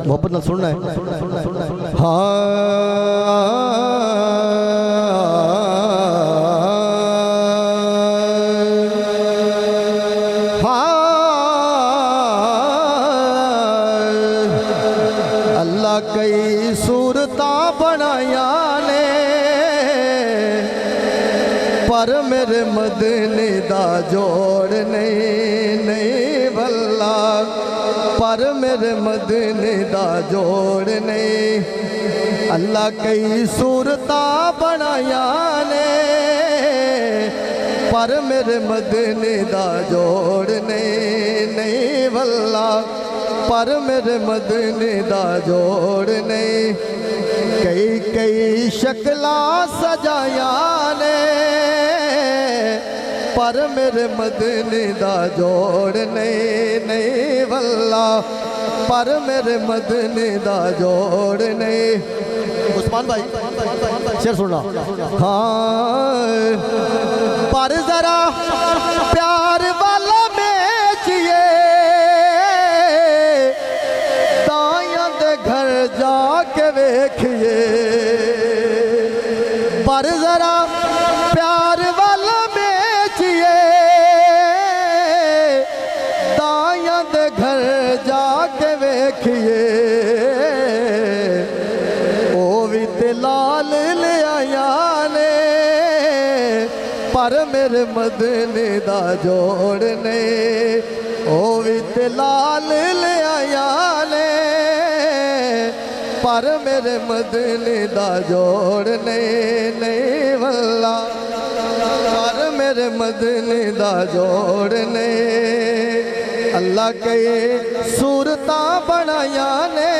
मोहब्बत न सुनना है। हाँ कई सूरता बनाया ने पर मेरे मदीने दा जोड़ नहीं वल्ला, पर मेरे मदीने दा जोड़ नहीं। अल्लाह कई सूरता बनाया ने पर मेरे मदीने दा जोड़ नहीं वल्ला, पर मेरे मदीने दा जोड़ नहीं। कई कई शक्ला सजाया ने पर मेरे मदीने दा जोड़ नहीं वल्ला, पर मेरे मदीने दा जोड़ नहीं। उस्मान भाई शेर सुनना। हाँ पर जरा प्यार वाला बेचिए घर जाके वेखिए, पर जरा प्यार वाला बेचिए दाया दे घर जाके वेखिए। ओ भी ते लाल ले आया ने पर मेरे मदीने दा जोड़ नहीं। ओ भी ते लाल ले आया ने पर मेरे मदीने दा जोड़ नहीं वल्ला, पर मेरे मदीने दा जोड़ नहीं। अल्लाह के सूरता बनाया ने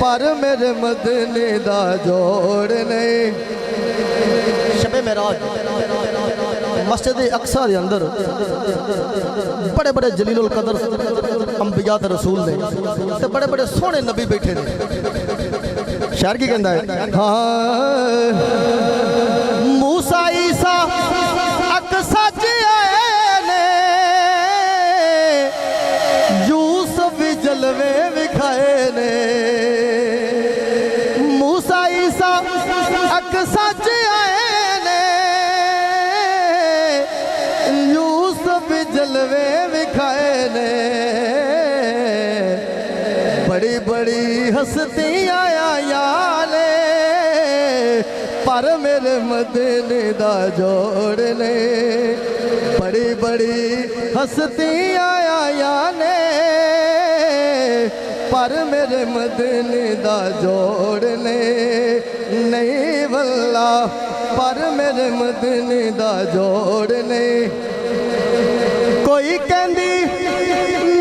पर मेरे मदीने दा जोड़ नहीं। शबे मेराज मस्जिद अक्सा के अंदर बड़े बड़े जलीलुल कदर अंबिया ते रसूल ने ते बड़े बड़े सोहने नबी बैठे ने। शायर की कहता है हाँ मूसा ईसा अक्सा च आए ने यूसुफ भी जलवे विखाए ने। मूसा ईसा अक्सा च जलवे विखाए ने। बड़ी बड़ी हस्ती आया ने पर मेरे मदीने दा जोड़ नहीं। बड़ी बड़ी हस्ती आया ने पर मेरे मदीने दा जोड़ नहीं वल्ला, पर मेरे मदीने दा जोड़ नहीं। कोई कहंदी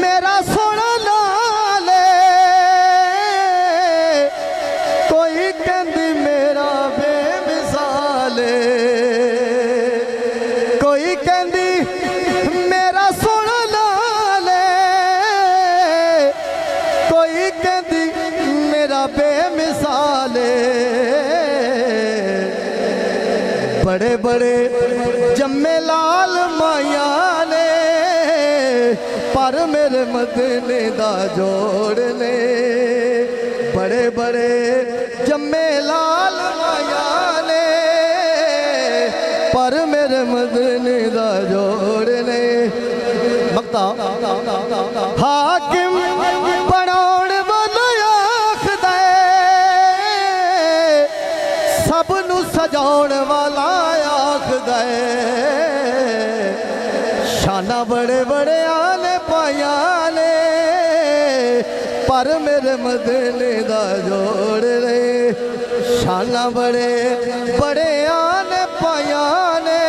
मेरा सोना लाले, कोई कहंदी मेरा बेमिसाले, कोई कहंदी मेरा सोना लाले, कोई कहंदी मेरा बेमिसाले। बड़े बड़े जम्मे लाल माया ने पर मेरे मदीने दा जोड़ नहीं। बड़े बड़े जम्मे लाल माया ने पर मेरे मदीने दा जोड़ नहीं। मक्ता हाकिम बनाउण वाला आखदा सब नू सजाउण वाला आखदा शाना बड़े बड़े आने पाया ने पर मेरे मदीने दा जोड़ नहीं। शाना बड़े बड़े आने पाया ने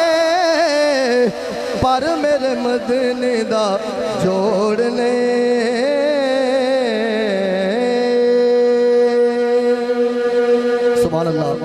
पर मेरे मदीने दा जोड़ नहीं। सुभान अल्लाह।